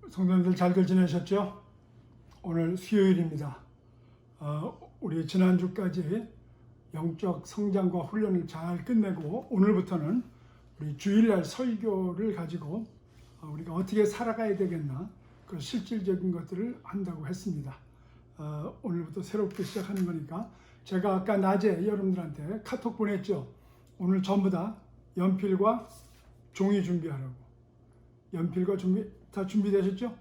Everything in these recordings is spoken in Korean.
성도님들 잘들 지내셨죠? 오늘 수요일입니다. 우리 지난주까지 영적 성장과 훈련을 잘 끝내고 오늘부터는 우리 주일날 설교를 가지고 우리가 어떻게 살아가야 되겠나 그 실질적인 것들을 한다고 했습니다. 오늘부터 새롭게 시작하는 거니까 제가 아까 낮에 여러분들한테 카톡 보냈죠. 오늘 전부 다 연필과 종이 준비하라고. 연필과 종이 다 준비되셨죠?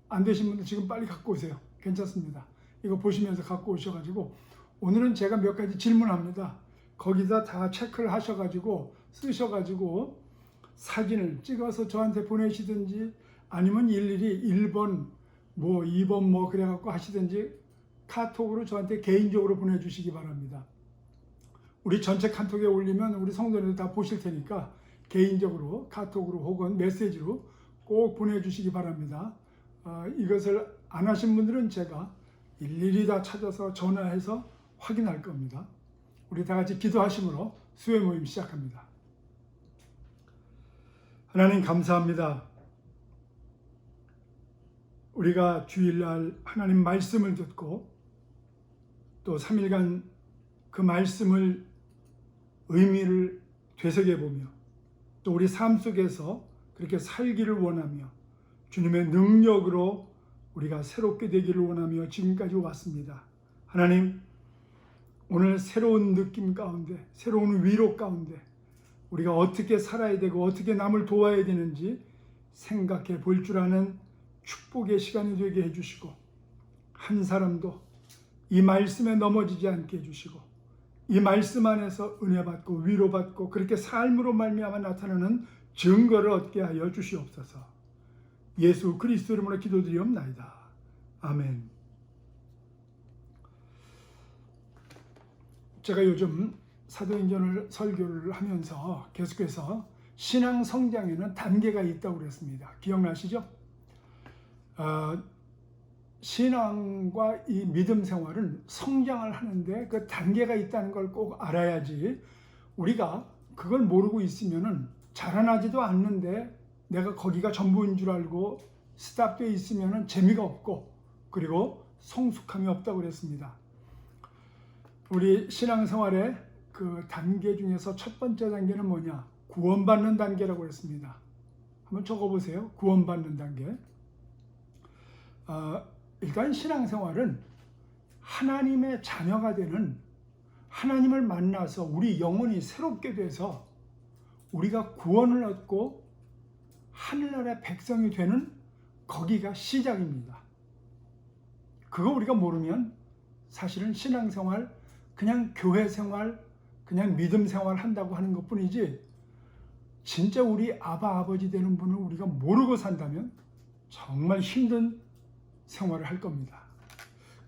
안 되신 분들 지금 빨리 갖고 오세요. 괜찮습니다. 이거 보시면서 갖고 오셔가지고 오늘은 제가 몇 가지 질문합니다. 거기다 다 체크를 하셔가지고 쓰셔가지고 사진을 찍어서 저한테 보내시든지 아니면 일일이 1번 뭐 2번 뭐 그래갖고 하시든지 카톡으로 저한테 개인적으로 보내주시기 바랍니다. 우리 전체 카톡에 올리면 우리 성도님들 다 보실 테니까 개인적으로 카톡으로 혹은 메시지로 꼭 보내주시기 바랍니다. 이것을 안 하신 분들은 제가 일일이 다 찾아서 전화해서 확인할 겁니다. 우리 다 같이 기도하심으로 수요 모임 시작합니다. 하나님 감사합니다. 우리가 주일날 하나님 말씀을 듣고 또 3일간 그 말씀을 의미를 되새겨보며 또 우리 삶 속에서 그렇게 살기를 원하며 주님의 능력으로 우리가 새롭게 되기를 원하며 지금까지 왔습니다. 하나님, 오늘 새로운 느낌 가운데, 새로운 위로 가운데 우리가 어떻게 살아야 되고 어떻게 남을 도와야 되는지 생각해 볼 줄 아는 축복의 시간이 되게 해주시고 한 사람도 이 말씀에 넘어지지 않게 해주시고 이 말씀 안에서 은혜 받고 위로 받고 그렇게 삶으로 말미암아 나타나는 증거를 얻게 하여 주시옵소서. 예수 그리스도 이름으로 기도드리옵나이다. 아멘. 제가 요즘 사도행전을 설교를 하면서 계속해서 신앙 성장에는 단계가 있다고 그랬습니다. 기억나시죠? 신앙과 이 믿음 생활은 성장을 하는데 그 단계가 있다는 걸 꼭 알아야지 우리가 그걸 모르고 있으면은 자라나지도 않는데 내가 거기가 전부인 줄 알고 스탑되어 있으면은 재미가 없고 그리고 성숙함이 없다고 그랬습니다. 우리 신앙생활의 그 단계 중에서 첫 번째 단계는 뭐냐? 구원받는 단계라고 했습니다. 한번 적어보세요. 구원받는 단계. 일단 신앙생활은 하나님의 자녀가 되는 하나님을 만나서 우리 영혼이 새롭게 돼서 우리가 구원을 얻고 하늘나라의 백성이 되는 거기가 시작입니다. 그거 우리가 모르면 사실은 신앙생활, 그냥 교회생활, 그냥 믿음생활 한다고 하는 것뿐이지 진짜 우리 아버지 되는 분을 우리가 모르고 산다면 정말 힘든 생활을 할 겁니다.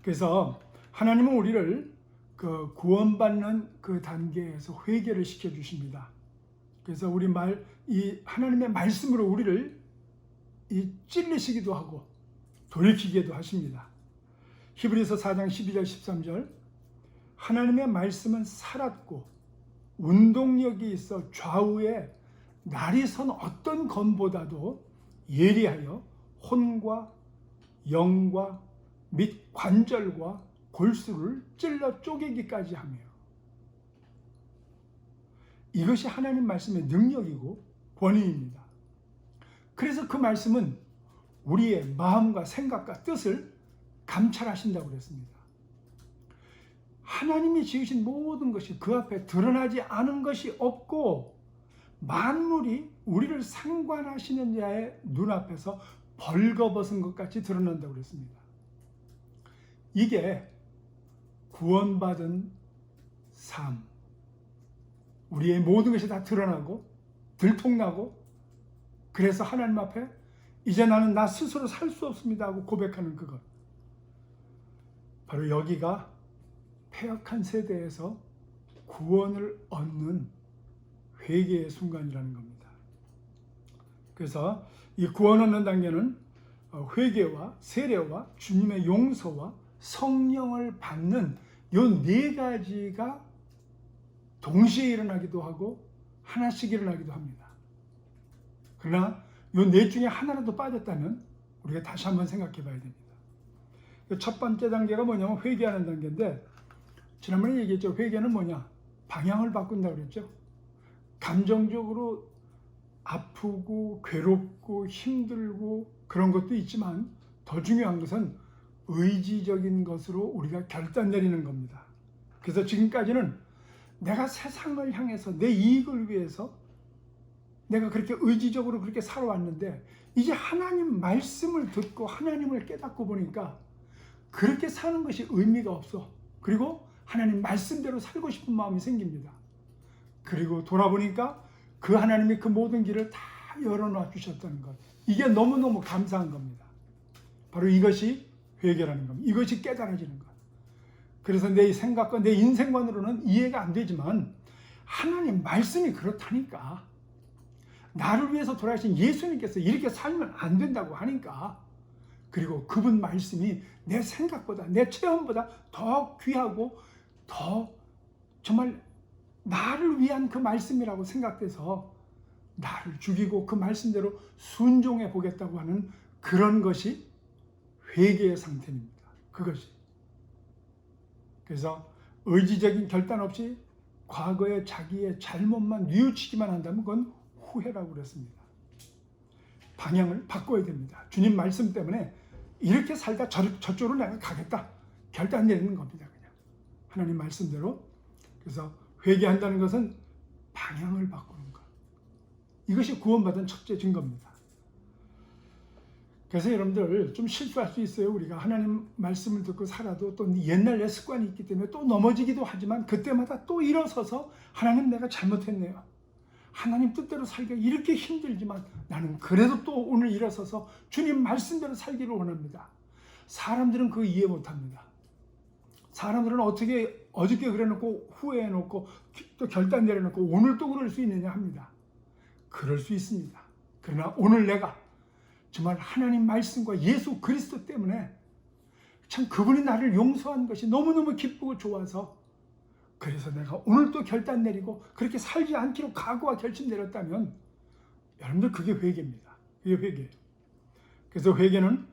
그래서 하나님은 우리를 그 구원받는 그 단계에서 회개를 시켜주십니다. 그래서 이 하나님의 말씀으로 우리를 찔리시기도 하고 돌이키기도 하십니다. 히브리서 4장 12절 13절 하나님의 말씀은 살았고 운동력이 있어 좌우에 날이 선 어떤 검보다도 예리하여 혼과 영과 및 관절과 골수를 찔러 쪼개기까지 하며 이것이 하나님 말씀의 능력이고 권위입니다. 그래서 그 말씀은 우리의 마음과 생각과 뜻을 감찰하신다고 그랬습니다. 하나님이 지으신 모든 것이 그 앞에 드러나지 않은 것이 없고 만물이 우리를 상관하시는 자의 눈앞에서 벌거벗은 것 같이 드러난다고 그랬습니다. 이게 구원받은 삶, 우리의 모든 것이 다 드러나고 들통나고 그래서 하나님 앞에 이제 나는 나 스스로 살 수 없습니다 하고 고백하는 그것, 바로 여기가 패역한 세대에서 구원을 얻는 회개의 순간이라는 겁니다. 그래서 이 구원 얻는 단계는 회개와 세례와 주님의 용서와 성령을 받는 이 네 가지가 동시에 일어나기도 하고 하나씩 일어나기도 합니다. 그러나 이 넷 중에 하나라도 빠졌다면 우리가 다시 한번 생각해 봐야 됩니다. 첫 번째 단계가 뭐냐면 회개하는 단계인데, 지난번에 얘기했죠. 회개는 뭐냐? 방향을 바꾼다고 그랬죠. 감정적으로 아프고 괴롭고 힘들고 그런 것도 있지만 더 중요한 것은 의지적인 것으로 우리가 결단 내리는 겁니다. 그래서 지금까지는 내가 세상을 향해서 내 이익을 위해서 내가 그렇게 의지적으로 그렇게 살아왔는데, 이제 하나님 말씀을 듣고 하나님을 깨닫고 보니까 그렇게 사는 것이 의미가 없어. 그리고 하나님 말씀대로 살고 싶은 마음이 생깁니다. 그리고 돌아보니까 그 하나님이 그 모든 길을 다 열어놔 주셨다는 것, 이게 너무너무 감사한 겁니다. 바로 이것이 회개라는 겁니다. 이것이 깨달아지는 것. 그래서 내 생각과 내 인생관으로는 이해가 안 되지만 하나님 말씀이 그렇다니까, 나를 위해서 돌아가신 예수님께서 이렇게 살면 안 된다고 하니까, 그리고 그분 말씀이 내 생각보다 내 체험보다 더 귀하고 더 정말 나를 위한 그 말씀이라고 생각돼서 나를 죽이고 그 말씀대로 순종해 보겠다고 하는 그런 것이 회개의 상태입니다. 그것이. 그래서 의지적인 결단 없이 과거의 자기의 잘못만 뉘우치기만 한다면 그건 후회라고 그랬습니다. 방향을 바꿔야 됩니다. 주님 말씀 때문에 이렇게 살다 저쪽으로 내가 가겠다, 결단 내리는 겁니다. 그냥 하나님 말씀대로. 그래서 회개한다는 것은 방향을 바꾸는 것, 이것이 구원받은 첫째 증거입니다. 그래서 여러분들 좀 실수할 수 있어요. 우리가 하나님 말씀을 듣고 살아도 또 옛날 내 습관이 있기 때문에 또 넘어지기도 하지만 그때마다 또 일어서서 하나님 내가 잘못했네요, 하나님 뜻대로 살기가 이렇게 힘들지만 나는 그래도 또 오늘 일어서서 주님 말씀대로 살기를 원합니다. 사람들은 그거 이해 못합니다. 사람들은 어떻게 어저께 그래놓고 후회해놓고 또 결단 내려놓고 오늘 또 그럴 수 있느냐 합니다. 그럴 수 있습니다. 그러나 오늘 내가 정말 하나님 말씀과 예수 그리스도 때문에 참 그분이 나를 용서한 것이 너무너무 기쁘고 좋아서, 그래서 내가 오늘 또 결단 내리고 그렇게 살지 않기로 각오와 결심 내렸다면 여러분들 그게 회개입니다. 그게 회개예요. 그래서 회개는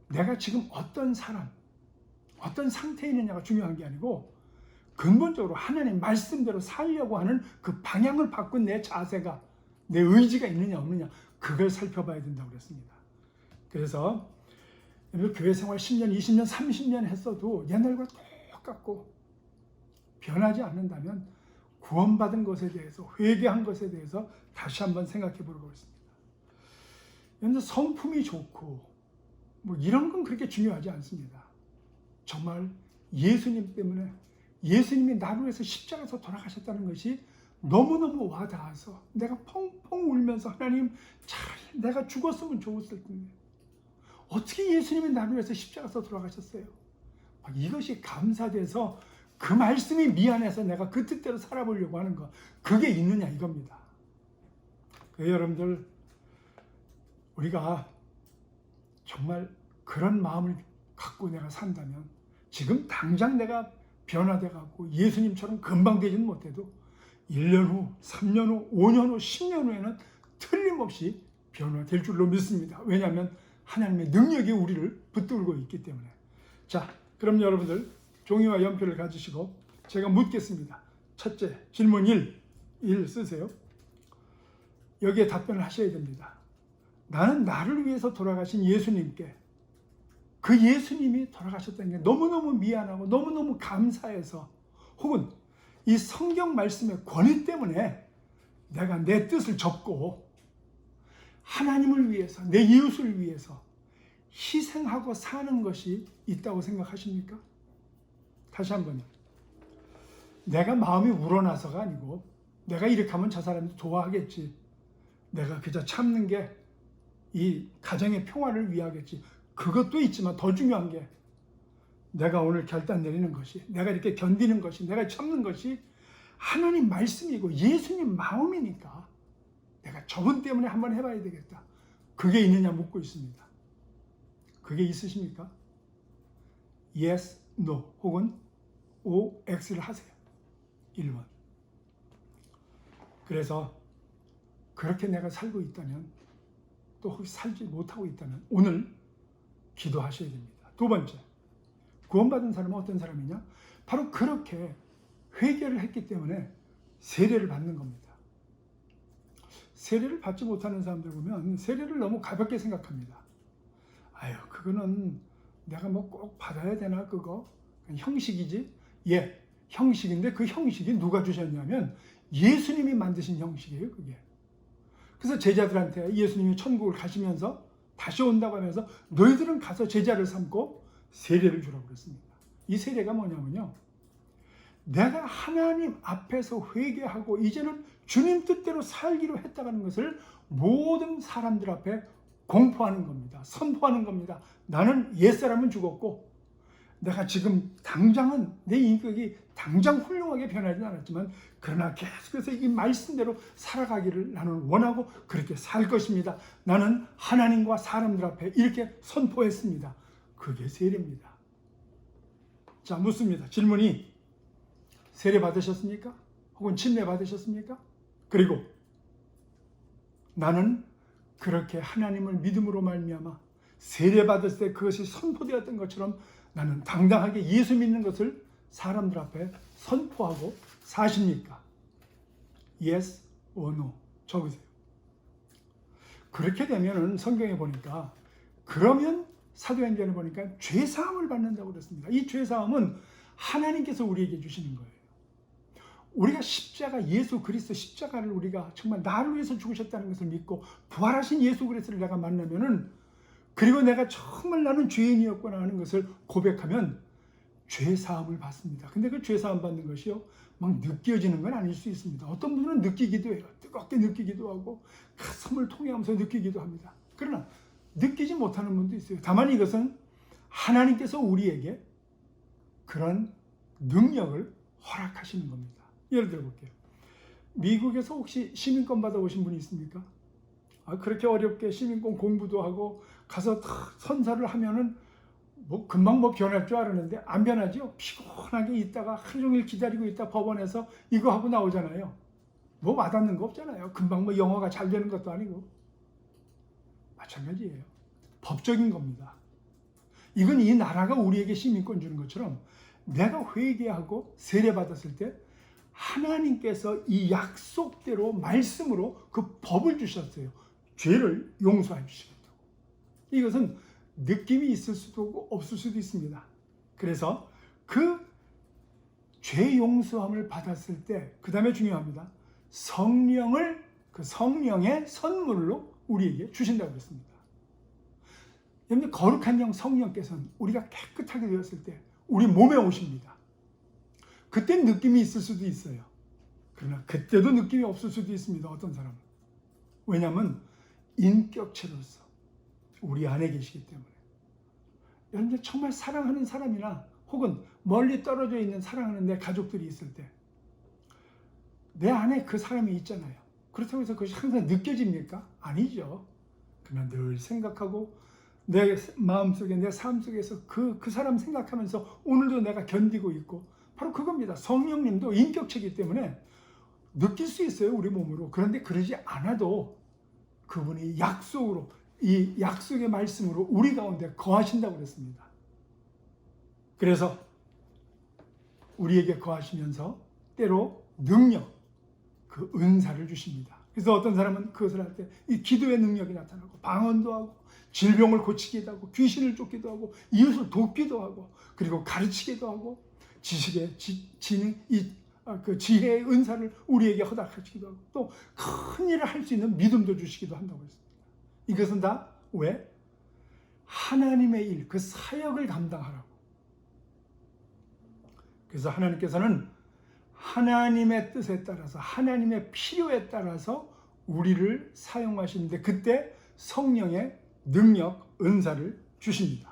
내가 지금 어떤 사람, 어떤 상태에 있느냐가 중요한 게 아니고 근본적으로 하나님 말씀대로 살려고 하는 그 방향을 바꾼 내 자세가, 내 의지가 있느냐 없느냐, 그걸 살펴봐야 된다고 그랬습니다. 그래서 교회 생활 10년, 20년, 30년 했어도 옛날과 똑같고 변하지 않는다면 구원받은 것에 대해서, 회개한 것에 대해서 다시 한번 생각해 보려고 했습니다. 여러분, 성품이 좋고 뭐 이런 건 그렇게 중요하지 않습니다. 정말 예수님 때문에, 예수님이 나를 위해서 십자가에서 돌아가셨다는 것이 너무너무 와닿아서 내가 펑펑 울면서 하나님, 차라리 내가 죽었으면 좋았을 텐데 어떻게 예수님이 나를 위해서 십자가에서 돌아가셨어요? 이것이 감사돼서 그 말씀이 미안해서 내가 그 뜻대로 살아보려고 하는 것, 그게 있느냐 이겁니다. 여러분들, 우리가 정말 그런 마음을 갖고 내가 산다면 지금 당장 내가 변화돼 갖고 예수님처럼 금방 되지는 못해도 1년 후, 3년 후, 5년 후, 10년 후에는 틀림없이 변화될 줄로 믿습니다. 왜냐하면 하나님의 능력이 우리를 붙들고 있기 때문에. 자, 그럼 여러분들 종이와 연필을 가지시고 제가 묻겠습니다. 첫째, 질문 1 쓰세요. 여기에 답변을 하셔야 됩니다. 나는 나를 위해서 돌아가신 예수님께, 그 예수님이 돌아가셨다는 게 너무너무 미안하고 너무너무 감사해서, 혹은 이 성경 말씀의 권위 때문에 내가 내 뜻을 접고 하나님을 위해서, 내 이웃을 위해서 희생하고 사는 것이 있다고 생각하십니까? 다시 한번요. 내가 마음이 우러나서가 아니고 내가 이렇게 하면 저 사람이 좋아하겠지, 내가 그저 참는 게 이 가정의 평화를 위하겠지, 그것도 있지만 더 중요한 게 내가 오늘 결단 내리는 것이, 내가 이렇게 견디는 것이, 내가 참는 것이 하나님 말씀이고 예수님 마음이니까 내가 저분 때문에 한번 해봐야 되겠다, 그게 있느냐 묻고 있습니다. 그게 있으십니까? Yes, No 혹은 O, X를 하세요. 1번. 그래서 그렇게 내가 살고 있다면, 또 혹시 살지 못하고 있다면 오늘 기도하셔야 됩니다. 두 번째, 구원받은 사람은 어떤 사람이냐? 바로 그렇게 회개를 했기 때문에 세례를 받는 겁니다. 세례를 받지 못하는 사람들 보면 세례를 너무 가볍게 생각합니다. 아유, 그거는 내가 뭐 꼭 받아야 되나, 그거? 형식이지? 예, 형식인데 그 형식이 누가 주셨냐면 예수님이 만드신 형식이에요, 그게. 그래서 제자들한테 예수님이 천국을 가시면서 다시 온다고 하면서 너희들은 가서 제자를 삼고 세례를 주라고 그랬습니다. 이 세례가 뭐냐면요, 내가 하나님 앞에서 회개하고 이제는 주님 뜻대로 살기로 했다는 것을 모든 사람들 앞에 공포하는 겁니다. 선포하는 겁니다. 나는 옛사람은 죽었고 내가 지금 당장은 내 인격이 당장 훌륭하게 변하지는 않았지만 그러나 계속해서 이 말씀대로 살아가기를 나는 원하고 그렇게 살 것입니다. 나는 하나님과 사람들 앞에 이렇게 선포했습니다. 그게 세례입니다. 자, 묻습니다. 질문이, 세례 받으셨습니까? 혹은 침례 받으셨습니까? 그리고 나는 그렇게 하나님을 믿음으로 말미암아 세례 받았을 때 그것이 선포되었던 것처럼 나는 당당하게 예수 믿는 것을 사람들 앞에 선포하고 사십니까? Yes or no? 적으세요. 그렇게 되면은 성경에 보니까, 그러면 사도행전에 보니까 죄사함을 받는다고 그랬습니다. 이 죄사함은 하나님께서 우리에게 주시는 거예요. 우리가 십자가, 예수 그리스도 십자가를 우리가 정말 나를 위해서 죽으셨다는 것을 믿고 부활하신 예수 그리스도를 내가 만나면은, 그리고 내가 정말 나는 죄인이었구나 하는 것을 고백하면 죄사함을 받습니다. 근데 그 죄사함 받는 것이요, 막 느껴지는 건 아닐 수 있습니다. 어떤 분은 느끼기도 해요. 뜨겁게 느끼기도 하고 가슴을 통해하면서 느끼기도 합니다. 그러나 느끼지 못하는 분도 있어요. 다만 이것은 하나님께서 우리에게 그런 능력을 허락하시는 겁니다. 예를 들어 볼게요. 미국에서 혹시 시민권 받아오신 분이 있습니까? 그렇게 어렵게 시민권 공부도 하고 가서 선사를 하면은 뭐 금방 뭐 변할 줄 알았는데 안 변하죠. 피곤하게 있다가 하루 종일 기다리고 있다 법원에서 이거 하고 나오잖아요. 뭐 와닿는 거 없잖아요. 금방 뭐 영어가 잘 되는 것도 아니고. 마찬가지예요. 법적인 겁니다. 이건 이 나라가 우리에게 시민권 주는 것처럼 내가 회개하고 세례 받았을 때 하나님께서 이 약속대로 말씀으로 그 법을 주셨어요. 죄를 용서해 주시겠다고. 이것은 느낌이 있을 수도 없을 수도 있습니다. 그래서 그 죄 용서함을 받았을 때, 그 다음에 중요합니다. 성령을 그 성령의 선물로 우리에게 주신다고 했습니다. 여러분, 거룩한 영 성령께서는 우리가 깨끗하게 되었을 때 우리 몸에 오십니다. 그때 느낌이 있을 수도 있어요. 그러나 그때도 느낌이 없을 수도 있습니다. 어떤 사람은. 왜냐하면 인격체로서 우리 안에 계시기 때문에. 여러분들 정말 사랑하는 사람이나 혹은 멀리 떨어져 있는 사랑하는 내 가족들이 있을 때 내 안에 그 사람이 있잖아요. 그렇다고 해서 그것이 항상 느껴집니까? 아니죠. 그러나 늘 생각하고 내 마음속에, 내 삶 속에서 그 사람 생각하면서 오늘도 내가 견디고 있고, 바로 그겁니다. 성령님도 인격체이기 때문에 느낄 수 있어요, 우리 몸으로. 그런데 그러지 않아도 그분이 약속으로, 이 약속의 말씀으로 우리 가운데 거하신다고 그랬습니다. 그래서 우리에게 거하시면서 때로 능력, 그 은사를 주십니다. 그래서 어떤 사람은 그것을 할 때 이 기도의 능력이 나타나고 방언도 하고 질병을 고치기도 하고 귀신을 쫓기도 하고 이웃을 돕기도 하고 그리고 가르치기도 하고 지식의 그 지혜의 은사를 우리에게 허락하시기도 하고 또 큰 일을 할 수 있는 믿음도 주시기도 한다고 했습니다. 이것은 다 왜? 하나님의 일, 그 사역을 감당하라고. 그래서 하나님께서는 하나님의 뜻에 따라서, 하나님의 필요에 따라서 우리를 사용하시는데 그때 성령의 능력, 은사를 주십니다.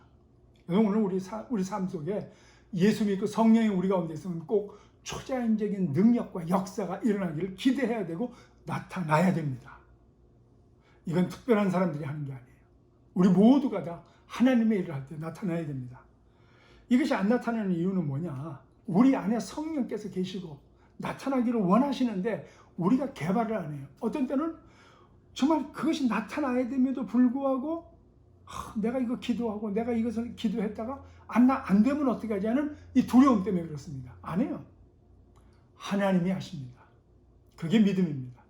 오늘 우리 삶 속에 예수 믿고 성령이 우리 가운데 있으면 꼭 초자연적인 능력과 역사가 일어나기를 기대해야 되고 나타나야 됩니다. 이건 특별한 사람들이 하는 게 아니에요. 우리 모두가 다 하나님의 일을 할 때 나타나야 됩니다. 이것이 안 나타나는 이유는 뭐냐? 우리 안에 성령께서 계시고 나타나기를 원하시는데 우리가 개발을 안 해요. 어떤 때는 정말 그것이 나타나야 됨에도 불구하고 내가 이거 기도하고 내가 이것을 기도했다가 안 되면 어떻게 하지 하는 이 두려움 때문에 그렇습니다. 안 해요. 하나님이 하십니다. 그게 믿음입니다.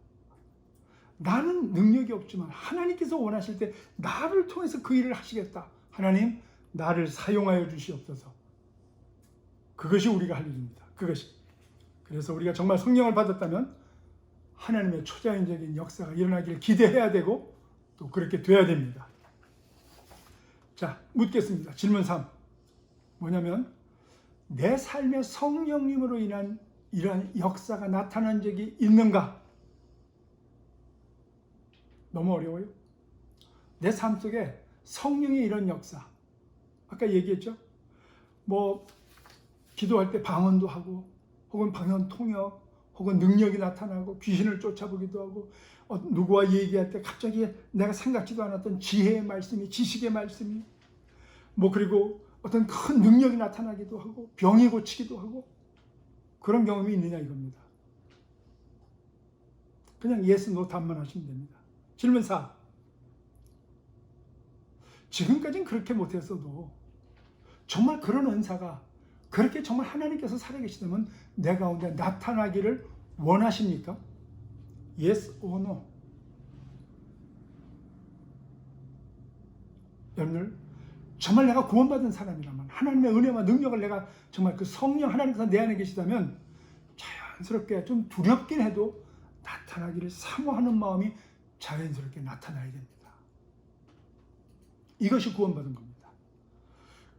나는 능력이 없지만 하나님께서 원하실 때 나를 통해서 그 일을 하시겠다. 하나님, 나를 사용하여 주시옵소서. 그것이 우리가 할 일입니다. 그것이. 그래서 우리가 정말 성령을 받았다면 하나님의 초자연적인 역사가 일어나기를 기대해야 되고 또 그렇게 돼야 됩니다. 자, 묻겠습니다. 질문 3. 뭐냐면 내 삶에 성령님으로 인한 이러한 역사가 나타난 적이 있는가? 너무 어려워요. 내 삶 속에 성령의 이런 역사, 아까 얘기했죠? 뭐 기도할 때 방언도 하고 혹은 방언 통역 혹은 능력이 나타나고 귀신을 쫓아보기도 하고 누구와 얘기할 때 갑자기 내가 생각지도 않았던 지혜의 말씀이, 지식의 말씀이, 뭐 그리고 어떤 큰 능력이 나타나기도 하고 병이 고치기도 하고 그런 경험이 있느냐 이겁니다. 그냥 yes, no 답만 하시면 됩니다. 질문 4. 지금까지는 그렇게 못했어도 정말 그런 은사가 그렇게 정말 하나님께서 살아계시다면 내 가운데 나타나기를 원하십니까? Yes or no? 여러분들, 정말 내가 구원받은 사람이라면 하나님의 은혜와 능력을 내가 정말 그 성령 하나님께서 내 안에 계시다면 자연스럽게 좀 두렵긴 해도 나타나기를 사모하는 마음이 자연스럽게 나타나야 됩니다. 이것이 구원받은 겁니다.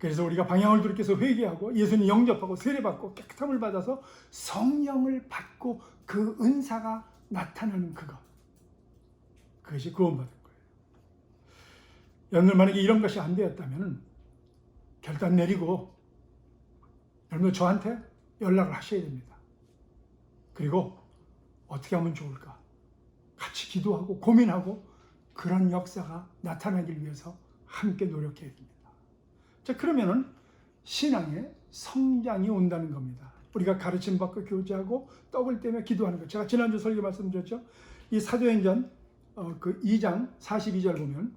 그래서 우리가 방향을 돌이켜서 회개하고 예수님 영접하고 세례받고 깨끗함을 받아서 성령을 받고 그 은사가 나타나는 그것이 구원받은 거예요. 여러분들 만약에 이런 것이 안 되었다면 결단 내리고 여러분들 저한테 연락을 하셔야 됩니다. 그리고 어떻게 하면 좋을까? 같이 기도하고 고민하고 그런 역사가 나타나기 위해서 함께 노력해야 됩니다. 자, 그러면은 신앙의 성장이 온다는 겁니다. 우리가 가르침 받고 교제하고 떡을 떼며 기도하는 것. 제가 지난주 설교 말씀드렸죠. 이 사도행전 그 2장 42절 보면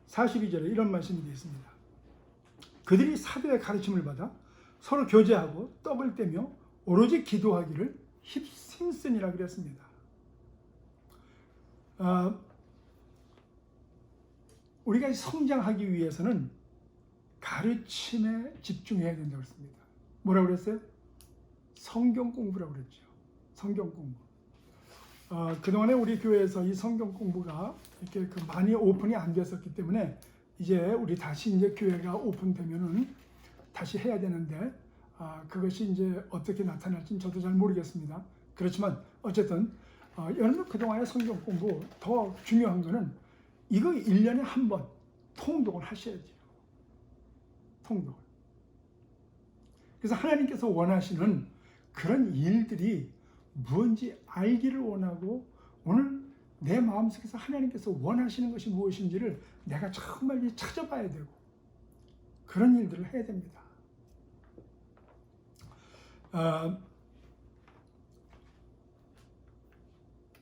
42절에 이런 말씀이 되어 있습니다. 그들이 사도의 가르침을 받아 서로 교제하고 떡을 떼며 오로지 기도하기를 힘쓰니라 그랬습니다. 우리가 성장하기 위해서는 가르침에 집중해야 된다고 했습니다. 뭐라고 그랬어요? 성경 공부라고 그랬죠. 성경 공부. 그동안에 우리 교회에서 이 성경 공부가 이렇게 많이 오픈이 안 됐었기 때문에 이제 우리 다시 이제 교회가 오픈되면은 다시 해야 되는데 그것이 이제 어떻게 나타날지는 저도 잘 모르겠습니다. 그렇지만 어쨌든 여러분 그동안의 성경 공부 더 중요한 거는 이거 1년에 한 번 통독을 하셔야죠. 통독을. 그래서 하나님께서 원하시는 그런 일들이 무엇인지 알기를 원하고 오늘 내 마음속에서 하나님께서 원하시는 것이 무엇인지를 내가 정말 찾아봐야 되고 그런 일들을 해야 됩니다.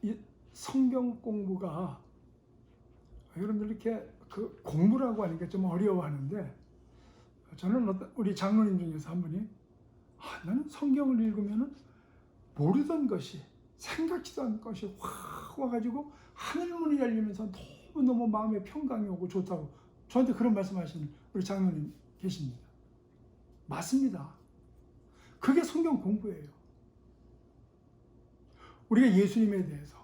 이 성경 공부가 여러분들 이렇게 그 공부라고 하니까 좀 어려워하는데 저는 우리 장로님 중에서 한 분이 나는 성경을 읽으면은 모르던 것이 생각지도 않은 것이 확 와가지고 하늘문이 열리면서 너무너무 마음에 평강이 오고 좋다고 저한테 그런 말씀하시는 우리 장로님 계십니다. 맞습니다. 그게 성경 공부예요. 우리가 예수님에 대해서,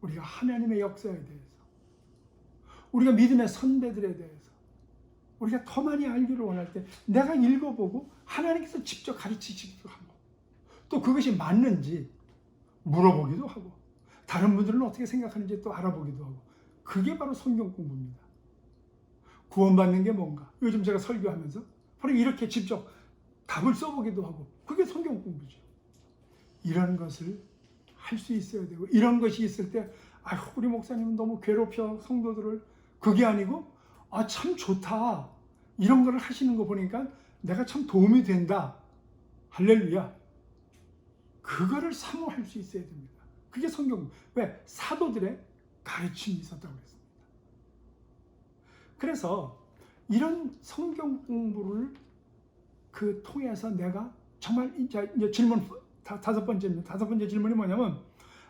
우리가 하나님의 역사에 대해서, 우리가 믿음의 선배들에 대해서 우리가 더 많이 알기를 원할 때 내가 읽어보고 하나님께서 직접 가르치시기도 하고 또 그것이 맞는지 물어보기도 하고 다른 분들은 어떻게 생각하는지 또 알아보기도 하고 그게 바로 성경 공부입니다. 구원받는 게 뭔가 요즘 제가 설교하면서 바로 이렇게 직접 답을 써보기도 하고 그게 성경 공부죠. 이런 것을 할 수 있어야 되고 이런 것이 있을 때 우리 목사님은 너무 괴롭혀 성도들을 그게 아니고 참 좋다 이런 걸 하시는 거 보니까 내가 참 도움이 된다 할렐루야 그거를 사모할 수 있어야 됩니다. 그게 성경. 왜? 사도들의 가르침이 있었다고 그랬습니다. 그래서 이런 성경 공부를 통해서 내가 정말 이제 질문 다섯 번째입니다. 다섯 번째 질문이 뭐냐면,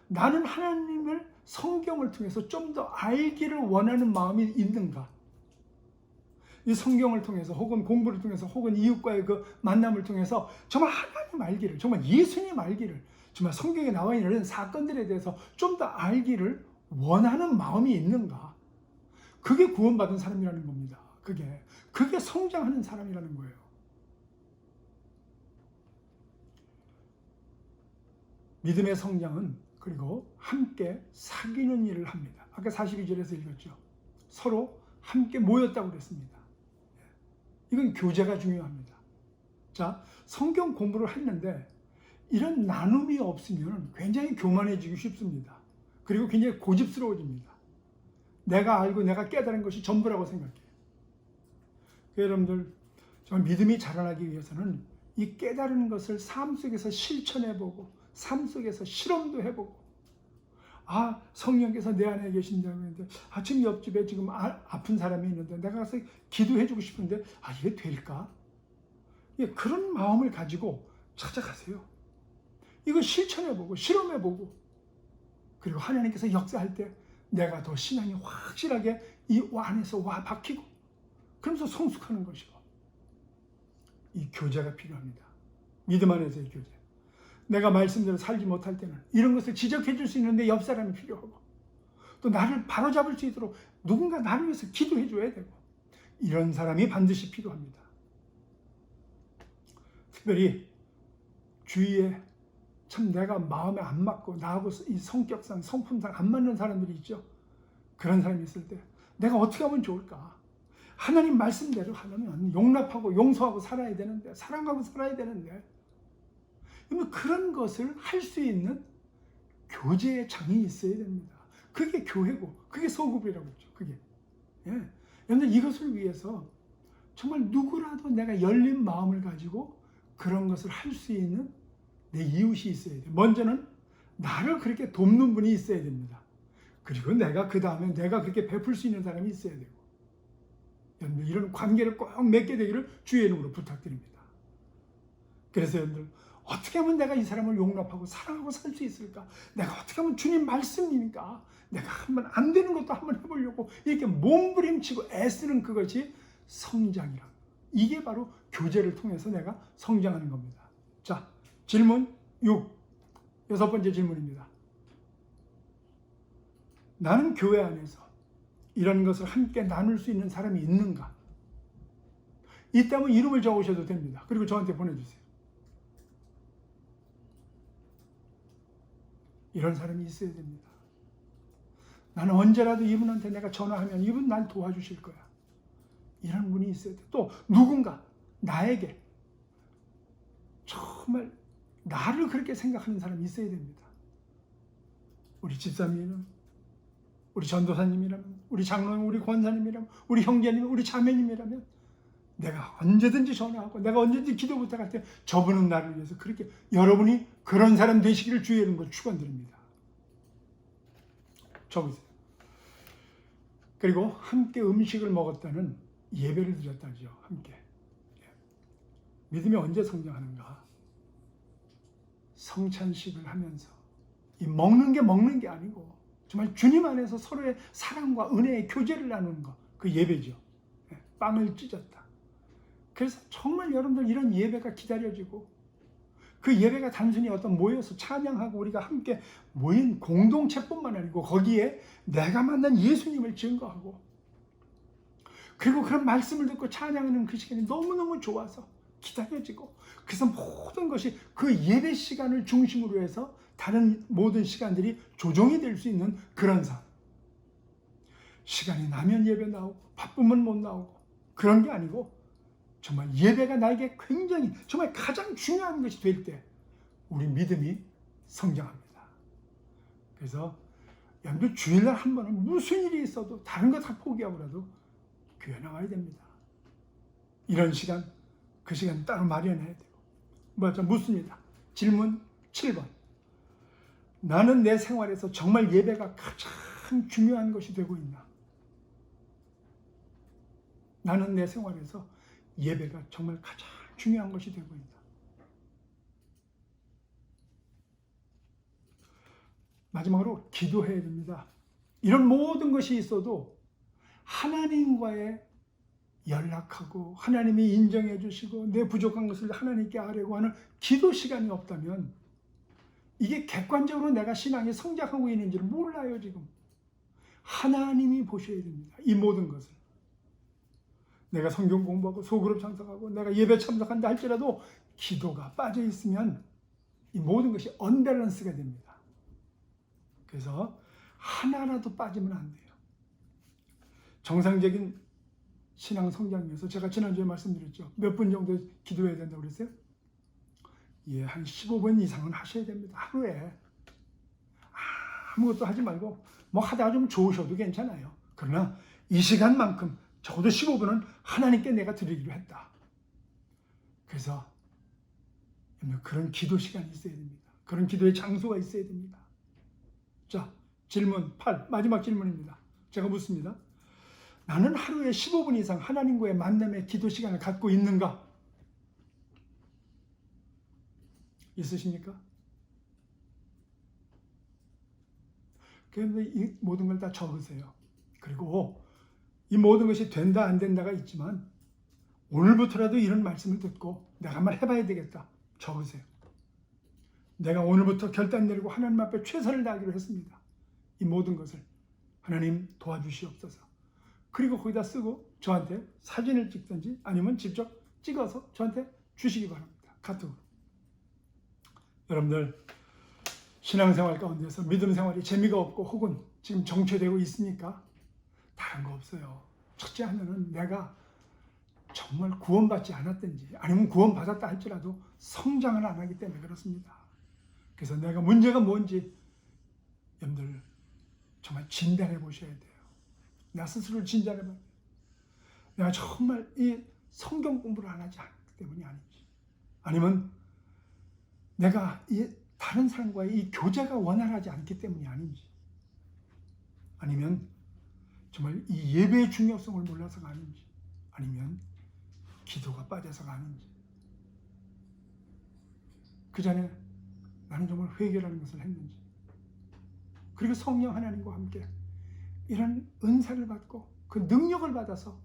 나는 하나님을 성경을 통해서 좀 더 알기를 원하는 마음이 있는가? 이 성경을 통해서 혹은 공부를 통해서 혹은 이웃과의 그 만남을 통해서 정말 하나님 알기를, 정말 예수님 알기를, 정말 성경에 나와 있는 이런 사건들에 대해서 좀 더 알기를 원하는 마음이 있는가? 그게 구원받은 사람이라는 겁니다. 그게 성장하는 사람이라는 거예요. 믿음의 성장은 그리고 함께 사귀는 일을 합니다. 아까 42절에서 읽었죠. 서로 함께 모였다고 그랬습니다. 이건 교제가 중요합니다. 자, 성경 공부를 했는데 이런 나눔이 없으면 굉장히 교만해지기 쉽습니다. 그리고 굉장히 고집스러워집니다. 내가 알고 내가 깨달은 것이 전부라고 생각해요. 여러분들, 정말 믿음이 자라나기 위해서는 이 깨달은 것을 삶 속에서 실천해보고 삶 속에서 실험도 해보고, 성령께서 내 안에 계신다고 했는데, 지금 옆집에 지금 아픈 사람이 있는데 내가 가서 기도해주고 싶은데 이게 될까? 그런 마음을 가지고 찾아가세요. 이거 실천해보고 실험해보고, 그리고 하나님께서 역사할 때 내가 더 신앙이 확실하게 이 안에서 와 박히고, 그러면서 성숙하는 것이고, 이 교제가 필요합니다. 믿음 안에서의 교제. 내가 말씀대로 살지 못할 때는 이런 것을 지적해 줄 수 있는데 옆 사람이 필요하고, 또 나를 바로잡을 수 있도록 누군가 나를 위해서 기도해 줘야 되고, 이런 사람이 반드시 필요합니다. 특별히 주위에 참 내가 마음에 안 맞고 나하고 이 성격상 성품상 안 맞는 사람들이 있죠. 그런 사람이 있을 때 내가 어떻게 하면 좋을까? 하나님 말씀대로 하려면 용납하고 용서하고 살아야 되는데, 사랑하고 살아야 되는데, 그런 것을 할 수 있는 교제의 장이 있어야 됩니다. 그게 교회고, 그게 소급이라고 했죠. 그게. 여러분들, 이것을 위해서 정말 누구라도 내가 열린 마음을 가지고 그런 것을 할 수 있는 내 이웃이 있어야 돼요. 먼저는 나를 그렇게 돕는 분이 있어야 됩니다. 그리고 내가 그 다음에 내가 그렇게 베풀 수 있는 사람이 있어야 되고, 여러분들, 이런 관계를 꼭 맺게 되기를 주의 이름으로 부탁드립니다. 그래서 여러분들, 어떻게 하면 내가 이 사람을 용납하고 사랑하고 살 수 있을까? 내가 어떻게 하면 주님 말씀이니까 내가 한번 안 되는 것도 한번 해보려고 이렇게 몸부림치고 애쓰는 그것이 성장이라. 이게 바로 교제를 통해서 내가 성장하는 겁니다. 자, 질문 6. 여섯 번째 질문입니다. 나는 교회 안에서 이런 것을 함께 나눌 수 있는 사람이 있는가? 있다면 이름을 적으셔도 됩니다. 그리고 저한테 보내주세요. 이런 사람이 있어야 됩니다. 나는 언제라도 이분한테 내가 전화하면 이분 날 도와주실 거야. 이런 분이 있어야 돼. 또 누군가 나에게 정말 나를 그렇게 생각하는 사람이 있어야 됩니다. 우리 집사님이라면, 우리 전도사님이라면, 우리 장로님, 우리 권사님이라면, 우리 형제님, 우리 자매님이라면 내가 언제든지 전화하고 내가 언제든지 기도 부탁할 때 저분은 나를 위해서 그렇게, 여러분이 그런 사람 되시기를 주의 이름으로 축원드립니다. 적으세요. 그리고 함께 음식을 먹었다는 예배를 드렸다죠. 함께. 믿음이 언제 성장하는가? 성찬식을 하면서, 이 먹는 게 아니고 정말 주님 안에서 서로의 사랑과 은혜의 교제를 나누는 것, 그 예배죠. 빵을 찢었다. 그래서 정말 여러분들, 이런 예배가 기다려지고, 그 예배가 단순히 어떤 모여서 찬양하고 우리가 함께 모인 공동체뿐만 아니고 거기에 내가 만난 예수님을 증거하고, 그리고 그런 말씀을 듣고 찬양하는 그 시간이 너무너무 좋아서 기다려지고, 그래서 모든 것이 그 예배 시간을 중심으로 해서 다른 모든 시간들이 조정이 될 수 있는 그런 삶. 시간이 나면 예배 나오고 바쁘면 못 나오고 그런 게 아니고, 정말 예배가 나에게 굉장히 정말 가장 중요한 것이 될 때 우리 믿음이 성장합니다. 그래서 여러분들, 주일날 한 번은 무슨 일이 있어도 다른 거 다 포기하고라도 교회 나와야 됩니다. 이런 시간, 그 시간 따로 마련해야 되고. 묻습니다. 질문 7번. 나는 내 생활에서 정말 예배가 가장 중요한 것이 되고 있나? 나는 내 생활에서 예배가 정말 가장 중요한 것이 되고 있나? 마지막으로 기도해야 됩니다. 이런 모든 것이 있어도 하나님과의 연락하고 하나님이 인정해 주시고 내 부족한 것을 하나님께 아뢰고 하는 기도 시간이 없다면 이게 객관적으로 내가 신앙이 성장하고 있는지를 몰라요. 지금 하나님이 보셔야 됩니다. 이 모든 것을. 내가 성경 공부하고 소그룹 참석하고 내가 예배 참석한다 할지라도 기도가 빠져 있으면 이 모든 것이 언밸런스가 됩니다. 그래서 하나라도 빠지면 안 돼요. 정상적인 신앙 성장 위해서 제가 지난주에 말씀드렸죠. 몇 분 정도 기도해야 된다고 그랬어요? 예, 한 15분 이상은 하셔야 됩니다. 하루에. 아무것도 하지 말고 뭐 하다가 좀 좋으셔도 괜찮아요. 그러나 이 시간만큼 적어도 15분은 하나님께 내가 드리기로 했다. 그래서 그런 기도 시간이 있어야 됩니다. 그런 기도의 장소가 있어야 됩니다. 자, 질문 8, 마지막 질문입니다. 제가 묻습니다. 나는 하루에 15분 이상 하나님과의 만남의 기도 시간을 갖고 있는가? 있으십니까? 그런데 이 모든 걸 다 적으세요. 그리고 이 모든 것이 된다 안 된다가 있지만 오늘부터라도 이런 말씀을 듣고 내가 한번 해봐야 되겠다. 적으세요. 내가 오늘부터 결단 내리고 하나님 앞에 최선을 다하기로 했습니다. 이 모든 것을 하나님 도와주시옵소서. 그리고 거기다 쓰고 저한테 사진을 찍든지 아니면 직접 찍어서 저한테 주시기 바랍니다. 카톡으로. 여러분들 신앙생활 가운데서 믿음 생활이 재미가 없고 혹은 지금 정체되고 있으니까 다른 거 없어요. 첫째 하나는 내가 정말 구원받지 않았든지 아니면 구원받았다 할지라도 성장을 안 하기 때문에 그렇습니다. 그래서 내가 문제가 뭔지 여러분들 정말 진단해 보셔야 돼요. 나 스스로를 진단해 봐야 돼요. 내가 정말 이 성경 공부를 안 하지 않기 때문이 아닌지 아니면 내가 이 다른 사람과의 이 교제가 원활하지 않기 때문이 아닌지 아니면 정말 이 예배의 중요성을 몰라서가 아닌지 아니면 기도가 빠져서가 아닌지 그 전에 나는 정말 회개라는 것을 했는지 그리고 성령 하나님과 함께 이런 은사를 받고 그 능력을 받아서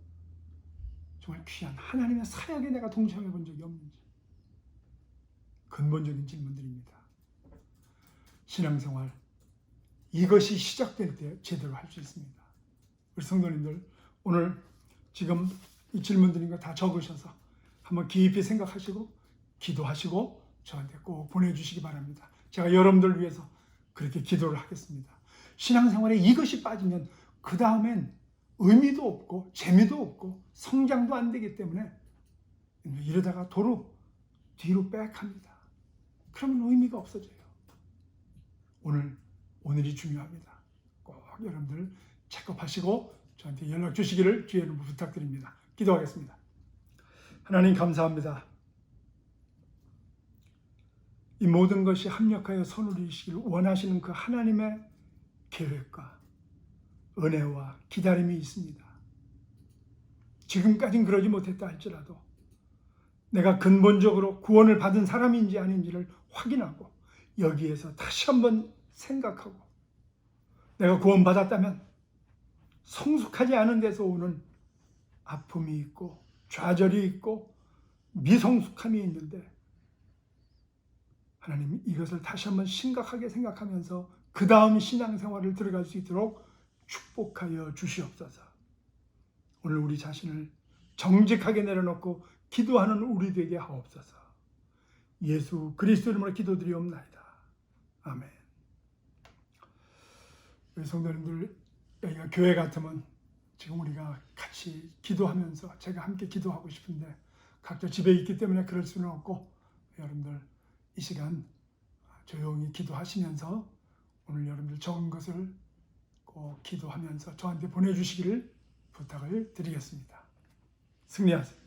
정말 귀한 하나님의 사역에 내가 동참해 본 적이 없는지 근본적인 질문들입니다. 신앙생활 이것이 시작될 때 제대로 할 수 있습니다. 우리 성도님들 오늘 지금 이 질문 드린 거 다 적으셔서 한번 깊이 생각하시고 기도하시고 저한테 꼭 보내주시기 바랍니다. 제가 여러분들 위해서 그렇게 기도를 하겠습니다. 신앙생활에 이것이 빠지면 그 다음엔 의미도 없고 재미도 없고 성장도 안 되기 때문에 이러다가 도로 뒤로 빽합니다. 그러면 의미가 없어져요. 오늘이 중요합니다. 꼭 여러분들 체크하시고 저한테 연락 주시기를 주의 이름으로 부탁드립니다. 기도하겠습니다. 하나님 감사합니다. 이 모든 것이 합력하여 선을 이루시기를 원하시는 그 하나님의 계획과 은혜와 기다림이 있습니다. 지금까지는 그러지 못했다 할지라도 내가 근본적으로 구원을 받은 사람인지 아닌지를 확인하고 여기에서 다시 한번 생각하고 내가 구원받았다면 성숙하지 않은 데서 오는 아픔이 있고 좌절이 있고 미성숙함이 있는데 하나님 이것을 다시 한번 심각하게 생각하면서 그 다음 신앙생활을 들어갈 수 있도록 축복하여 주시옵소서. 오늘 우리 자신을 정직하게 내려놓고 기도하는 우리 되게 하옵소서. 예수 그리스도 이름으로 기도드리옵나이다. 아멘. 우리 성도님들 여기가 교회 같으면 지금 우리가 같이 기도하면서 제가 함께 기도하고 싶은데 각자 집에 있기 때문에 그럴 수는 없고 여러분들 이 시간 조용히 기도하시면서 오늘 여러분들 적은 것을 꼭 기도하면서 저한테 보내주시기를 부탁을 드리겠습니다. 승리하세요.